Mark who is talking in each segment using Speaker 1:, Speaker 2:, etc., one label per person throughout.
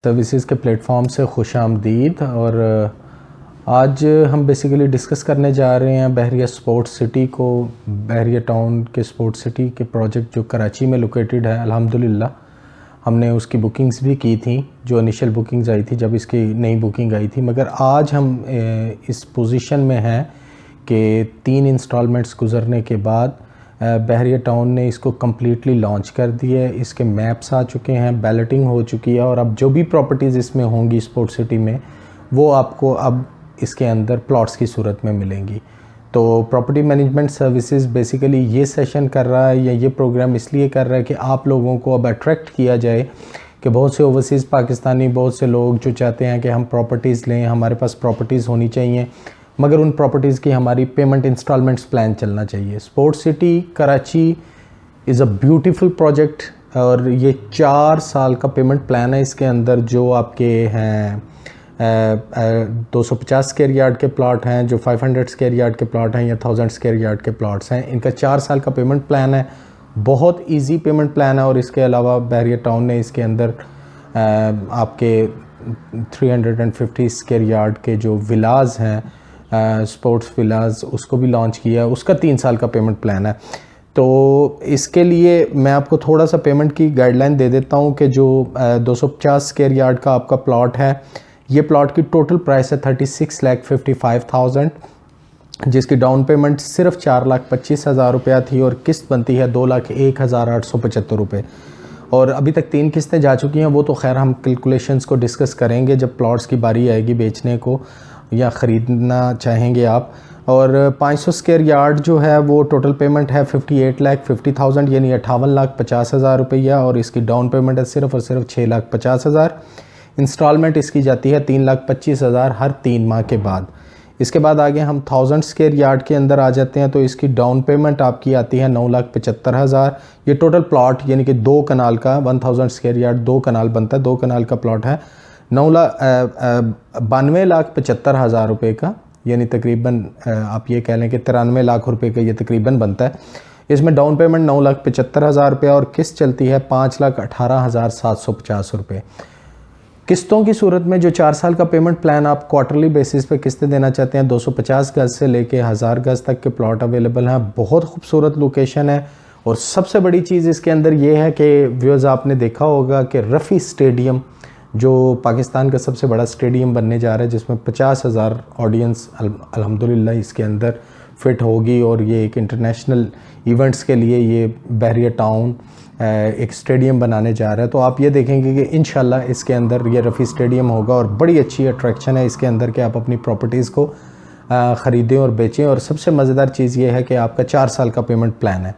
Speaker 1: Services के platform से खुश आमदीद। और आज हम बेसिकली डिस्कस करने जा रहे हैं बहरिया स्पोर्ट्स सिटी को, बहरिया टाउन के स्पोर्ट्स सिटी के प्रोजेक्ट जो कराची में लोकेटेड है। अल्हम्दुलिल्लाह हमने उसकी बुकिंग्स भी की थी, जो इनिशियल बुकिंग्स आई थी जब इसकी नई बुकिंग आई थी। मगर आज हम इस पोजीशन में हैं कि 3 इंस्टॉलमेंट्स गुजरने के बाद बहरिया टाउन ने इसको कम्प्लीटली लॉन्च कर दिया है। इसके मैप्स आ चुके हैं, बैलेटिंग हो चुकी है, और अब जो भी प्रॉपर्टीज़ इसमें होंगी स्पोर्ट्स सिटी में वो आपको अब इसके अंदर प्लॉट्स की सूरत में मिलेंगी। तो प्रॉपर्टी मैनेजमेंट सर्विसेज बेसिकली ये सेशन कर रहा है या ये प्रोग्राम इसलिए कर रहा है कि आप लोगों को अब अट्रैक्ट किया जाए कि बहुत से ओवरसीज़ पाकिस्तानी, बहुत से लोग जो चाहते हैं कि हम प्रॉपर्टीज़ लें, हमारे पास प्रॉपर्टीज़ होनी चाहिए, मगर उन प्रॉपर्टीज़ की हमारी पेमेंट इंस्टॉलमेंट्स प्लान चलना चाहिए। Sports city Karachi is a beautiful project, और ये 4 साल का पेमेंट प्लान है। इसके अंदर जो आपके हैं 250 स्क्वायर यार्ड के प्लॉट हैं, जो 500 स्क्वायर यार्ड के प्लॉट हैं या 1000 स्क्वायर यार्ड के प्लॉट्स हैं, इनका 4 साल का पेमेंट प्लान है। बहुत इजी पेमेंट प्लान है। और इसके अलावा बहरिया टाउन ने इसके अंदर आपके 350 स्क्वायर यार्ड के जो विलाज हैं, स्पोर्ट्स विलाज, उसको भी लॉन्च किया है। उसका 3 साल का पेमेंट प्लान है। तो इसके लिए मैं आपको थोड़ा सा पेमेंट की गाइडलाइन दे देता हूँ कि जो 250 स्क्वायर यार्ड का आपका प्लॉट है, ये प्लॉट की टोटल प्राइस है 36,55,000, जिसकी डाउन पेमेंट सिर्फ 4,25,000 रुपया थी और किस्त बनती है 2,01,875 रुपये। और अभी तक 3 किस्तें जा चुकी हैं। वो तो खैर हम कैलकुलेशंस को डिस्कस करेंगे जब प्लॉट्स की बारी आएगी बेचने को या ख़रीदना चाहेंगे आप। और 500 स्क्वायर यार्ड जो है वो टोटल पेमेंट है 58,50,000 यानी 58,50,000 रुपया, और इसकी डाउन पेमेंट है सिर्फ और सिर्फ 6,50,000। इंस्टॉलमेंट इसकी जाती है 3,25,000 हर 3 माह के बाद। इसके बाद आगे हम 1000 स्क्वायर यार्ड के अंदर आ जाते हैं, तो इसकी डाउन पेमेंट आपकी आती है 9,75,000। ये टोटल प्लॉट यानी कि 2 कनाल का, 1000 स्क्वायर यार्ड 2 कनाल बनता है, 2 कनाल का प्लॉट है 92,75,000 रुपये का, यानी तकरीबन आप ये कह लें कि 93 लाख रुपए का ये तकरीबन बनता है। इसमें डाउन पेमेंट 9,75,000 रुपये और किस्त चलती है 5,18,750 रुपये। किस्तों की सूरत में जो 4 साल का पेमेंट प्लान आप क्वार्टरली बेसिस पे किस्तें देना चाहते हैं, 250 गज से लेके 1000 गज तक के प्लॉट अवेलेबल हैं। बहुत खूबसूरत लोकेशन है। और सबसे बड़ी चीज़ इसके अंदर ये है कि व्यूअर्स आपने देखा होगा कि रफ़ी स्टेडियम, जो पाकिस्तान का सबसे बड़ा स्टेडियम बनने जा रहा है, जिसमें 50,000 ऑडियंस अल्हम्दुलिल्लाह इसके अंदर फिट होगी। और ये एक इंटरनेशनल इवेंट्स के लिए ये बहरिया टाउन एक स्टेडियम बनाने जा रहा है। तो आप ये देखेंगे कि इंशाल्लाह इसके अंदर ये रफ़ी स्टेडियम होगा, और बड़ी अच्छी अट्रैक्शन है इसके अंदर कि आप अपनी प्रॉपर्टीज़ को ख़रीदें और बेचें। और सबसे मज़ेदार चीज़ ये है कि आपका 4 साल का पेमेंट प्लान है।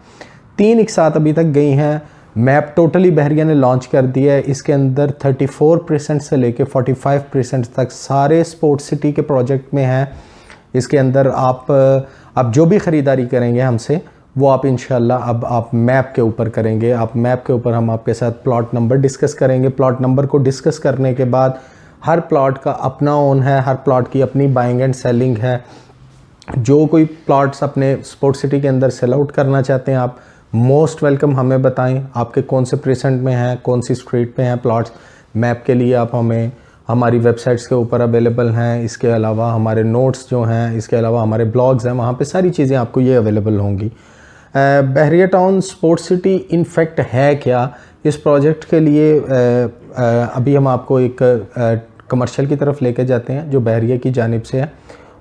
Speaker 1: 3 एक साथ अभी तक गई हैं। मैप टोटली बहरिया ने लॉन्च कर दिया है। इसके अंदर 34% से लेके 45% तक सारे स्पोर्ट्स सिटी के प्रोजेक्ट में हैं। इसके अंदर आप जो भी ख़रीदारी करेंगे हमसे, वो आप इंशाल्लाह अब आप मैप के ऊपर करेंगे। आप मैप के ऊपर हम आपके साथ प्लॉट नंबर डिस्कस करेंगे। प्लॉट नंबर को डिस्कस करने के बाद हर प्लॉट का अपना ओन है, हर प्लॉट की अपनी बाइंग एंड सेलिंग है। जो कोई प्लॉट्स अपने स्पोर्ट्स सिटी के अंदर सेल आउट करना चाहते हैं, आप मोस्ट वेलकम हमें बताएं आपके कौन से प्रेसेंट में हैं, कौन सी स्ट्रीट पे हैं प्लॉट्स। मैप के लिए आप हमें हमारी वेबसाइट्स के ऊपर अवेलेबल हैं। इसके अलावा हमारे नोट्स जो हैं, इसके अलावा हमारे ब्लॉग्स हैं, वहाँ पे सारी चीज़ें आपको ये अवेलेबल होंगी। बहरिया टाउन स्पोर्ट्स सिटी इनफैक्ट है क्या, इस प्रोजेक्ट के लिए अभी हम आपको एक कमर्शियल की तरफ लेके जाते हैं जो बहरिया की जानिब से है,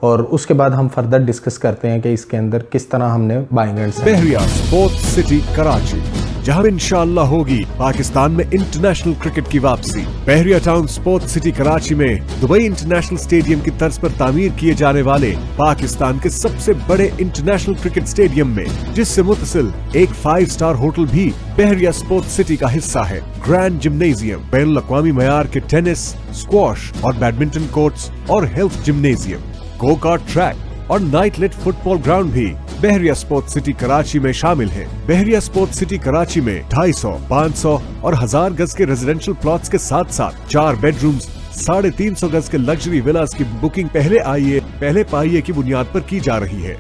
Speaker 1: और उसके बाद हम फर्दर डिस्कस करते हैं कि इसके अंदर किस तरह हमने buying and selling.
Speaker 2: Bahria sports city Karachi, जहां इंशाअल्लाह होगी पाकिस्तान में इंटरनेशनल क्रिकेट की वापसी। बहरिया टाउन स्पोर्ट्स सिटी कराची में दुबई इंटरनेशनल स्टेडियम की तर्ज पर तामीर किए जाने वाले पाकिस्तान के सबसे बड़े इंटरनेशनल क्रिकेट स्टेडियम में, जिससे मुतसिल एक 5 स्टार होटल भी बहरिया स्पोर्ट्स सिटी का हिस्सा है। ग्रैंड जिम्नेजियम, बैनुल अक़वामी मयार के टेनिस, स्क्वॉश और बैडमिंटन कोर्ट्स और health gymnasium, go kart track और नाइट लिट फुटबॉल ग्राउंड भी बहरिया स्पोर्ट्स सिटी कराची में शामिल है। बहरिया स्पोर्ट्स सिटी कराची में 250, 500 और 1000 गज के रेजिडेंशियल प्लॉट्स के साथ साथ 4 बेडरूम्स, 350 गज के लग्जरी विलास की बुकिंग पहले पाइए की बुनियाद पर की जा रही है।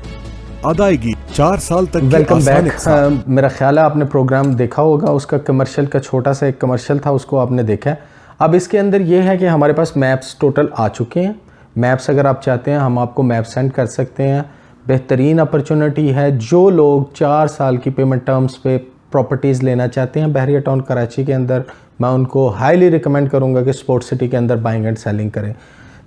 Speaker 2: अदायगी 4 साल तक।
Speaker 1: Welcome back. मेरा ख्याल है आपने प्रोग्राम देखा होगा, उसका कमर्शियल का छोटा सा एक कमर्शियल था, उसको आपने देखा है। अब इसके अंदर ये है कि हमारे पास मैप्स टोटल आ चुके हैं। मैप्स अगर आप चाहते हैं हम आपको मैप सेंड कर सकते हैं। बेहतरीन अपॉर्चुनिटी है, जो लोग 4 साल की पेमेंट टर्म्स पे प्रॉपर्टीज़ लेना चाहते हैं बहरिया टाउन कराची के अंदर, मैं उनको हाईली रिकमेंड करूंगा कि स्पोर्ट्स सिटी के अंदर बाइंग एंड सेलिंग करें।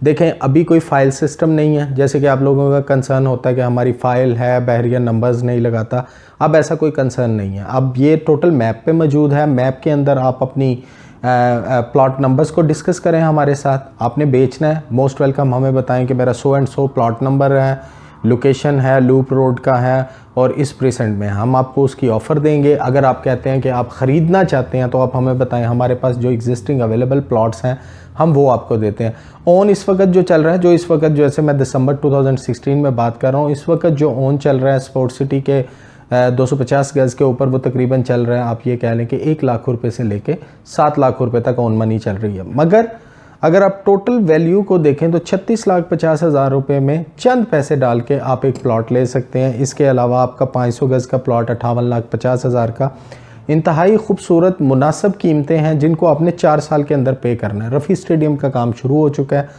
Speaker 1: देखें, अभी कोई फ़ाइल सिस्टम नहीं है, जैसे कि आप लोगों का कंसर्न होता है कि हमारी फ़ाइल है, बहरिया नंबर्स नहीं लगाता। अब ऐसा कोई कंसर्न नहीं है, अब ये टोटल मैप पे मौजूद है। मैप के अंदर आप अपनी प्लॉट नंबर्स को डिस्कस करें हमारे साथ। आपने बेचना है, मोस्ट वेलकम, हमें बताएं कि मेरा so and so plot number है, लोकेशन है, लूप रोड का है और इस प्रेजेंट में हम आपको उसकी ऑफ़र देंगे। अगर आप कहते हैं कि आप ख़रीदना चाहते हैं तो आप हमें बताएं, हमारे पास जो एग्जिस्टिंग अवेलेबल प्लॉट्स हैं हम वो आपको देते हैं। ओन इस वक्त जो चल रहा है, जो इस वक्त जैसे मैं दिसंबर 2016 में बात कर रहा हूँ, इस वक्त जो ओन चल रहा है स्पोर्ट्स सिटी के 250 गज़ के ऊपर, वो तकरीबन चल रहा है, आप ये कह लें कि 1 लाख रुपए से लेके 7 लाख रुपए तक ऑन मनी चल रही है। मगर अगर आप टोटल वैल्यू को देखें तो 36,50,000 रुपये में चंद पैसे डाल के आप एक प्लॉट ले सकते हैं। इसके अलावा आपका 500 गज़ का प्लॉट 58,50,000 का, इंतहाई खूबसूरत मुनासिब कीमतें हैं जिनको आपने 4 साल के अंदर पे करना है। रफ़ी स्टेडियम का काम शुरू हो चुका है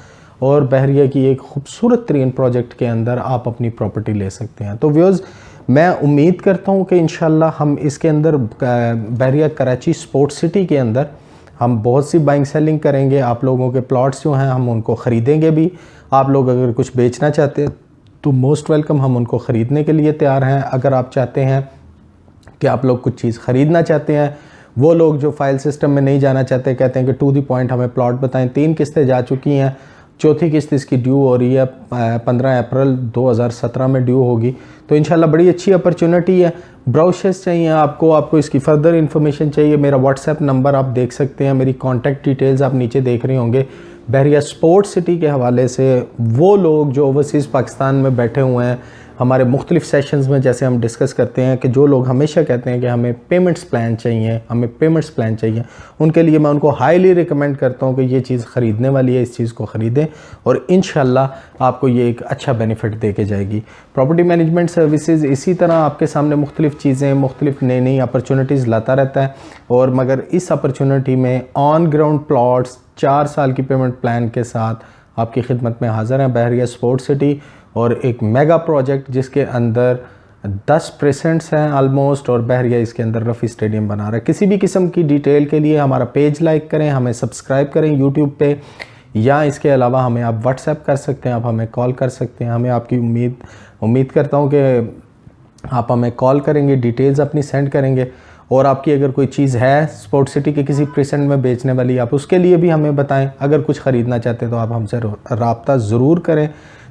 Speaker 1: और बहरिया की एक खूबसूरत तरीन प्रोजेक्ट के अंदर आप अपनी प्रॉपर्टी ले सकते हैं। तो व्यूअर्स, मैं उम्मीद करता हूँ कि इंशाल्लाह हम इसके अंदर बहरिया कराची स्पोर्ट्स सिटी के अंदर हम बहुत सी बाइंग सेलिंग करेंगे। आप लोगों के प्लॉट्स जो हैं हम उनको ख़रीदेंगे भी। आप लोग अगर कुछ बेचना चाहते हैं तो मोस्ट वेलकम, हम उनको ख़रीदने के लिए तैयार हैं। अगर आप चाहते हैं कि आप लोग कुछ चीज़ ख़रीदना चाहते हैं, वो लोग जो फाइल सिस्टम में नहीं जाना चाहते, कहते हैं कि टू द पॉइंट हमें प्लॉट बताएं, 3 किस्तें जा चुकी हैं, 4थी किस्त इसकी ड्यू हो रही है, 15 अप्रैल 2017 में ड्यू होगी। तो इंशाल्लाह बड़ी अच्छी अपॉर्चुनिटी है। ब्राउशर्स चाहिए आपको इसकी फर्दर इन्फॉर्मेशन चाहिए, मेरा व्हाट्सएप नंबर आप देख सकते हैं, मेरी कॉन्टैक्ट डिटेल्स आप नीचे देख रहे होंगे। बहरिया स्पोर्ट्स सिटी के हवाले से वो लोग जो ओवरसीज़ पाकिस्तान में बैठे हुए हैं, हमारे मुख्तलिफ सेशंस में जैसे हम डिस्कस करते हैं कि जो लोग हमेशा कहते हैं कि हमें पेमेंट्स प्लान चाहिए, उनके लिए मैं उनको हाईली रिकमेंड करता हूं कि ये चीज़ ख़रीदने वाली है, इस चीज़ को ख़रीदें और इंशाल्लाह आपको ये एक अच्छा बेनिफिट दे के जाएगी। प्रॉपर्टी मैनेजमेंट सर्विसेज इसी तरह आपके सामने मुख्तलिफ चीज़ें, मुख्तलिफ नई अपॉर्चुनिटीज़ लाता रहता है। और मगर इस अपॉर्चुनिटी में ऑन ग्राउंड प्लॉट्स 4 साल की पेमेंट प्लान के साथ आपकी खिदमत में हाज़िर हैं बहरिया स्पोर्ट्स सिटी, और एक मेगा प्रोजेक्ट जिसके अंदर 10% हैं आलमोस्ट, और बहरिया इसके अंदर रफ़ी स्टेडियम बना रहा है। किसी भी किस्म की डिटेल के लिए हमारा पेज लाइक करें, हमें सब्सक्राइब करें यूट्यूब पे, या इसके अलावा हमें आप व्हाट्सएप कर सकते हैं, आप हमें कॉल कर सकते हैं। हमें आपकी उम्मीद करता हूँ कि आप हमें कॉल करेंगे, डिटेल्स अपनी सेंड करेंगे, और आपकी अगर कोई चीज़ है स्पोर्ट्स सिटी के किसी प्रेजेंट में बेचने वाली, आप उसके लिए भी हमें बताएं। अगर कुछ ख़रीदना चाहते हैं तो आप हमसे रब्ता ज़रूर करें।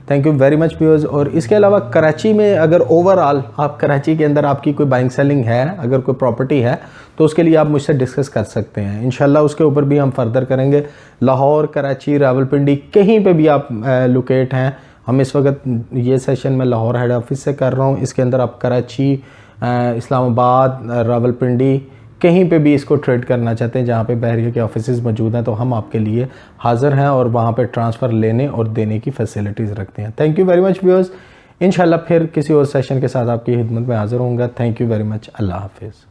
Speaker 1: Thank you very much viewers. और इसके अलावा कराची में अगर ओवरऑल आप कराची के अंदर आपकी कोई बाइंग सेलिंग है, अगर कोई प्रॉपर्टी है, तो उसके लिए आप मुझसे डिस्कस कर सकते हैं। इंशाल्लाह उसके ऊपर भी हम फर्दर करेंगे। लाहौर, कराची, रावलपिंडी, कहीं पे भी आप लोकेट हैं, हम इस वक्त ये सेशन में लाहौर हेड ऑफिस से कर रहा हूँ। इसके अंदर आप कराची, इस्लामाबाद, रावलपिंडी, कहीं पे भी इसको ट्रेड करना चाहते हैं जहाँ पे बहरिया के ऑफिसेज मौजूद हैं, तो हम आपके लिए हाज़िर हैं और वहाँ पे ट्रांसफ़र लेने और देने की फैसिलिटीज़ रखते हैं। Thank you very much viewers. इंशाल्लाह फिर किसी और सेशन के साथ आपकी खिदमत में हाज़िर होऊंगा। Thank you very much. Allah हाफिज़।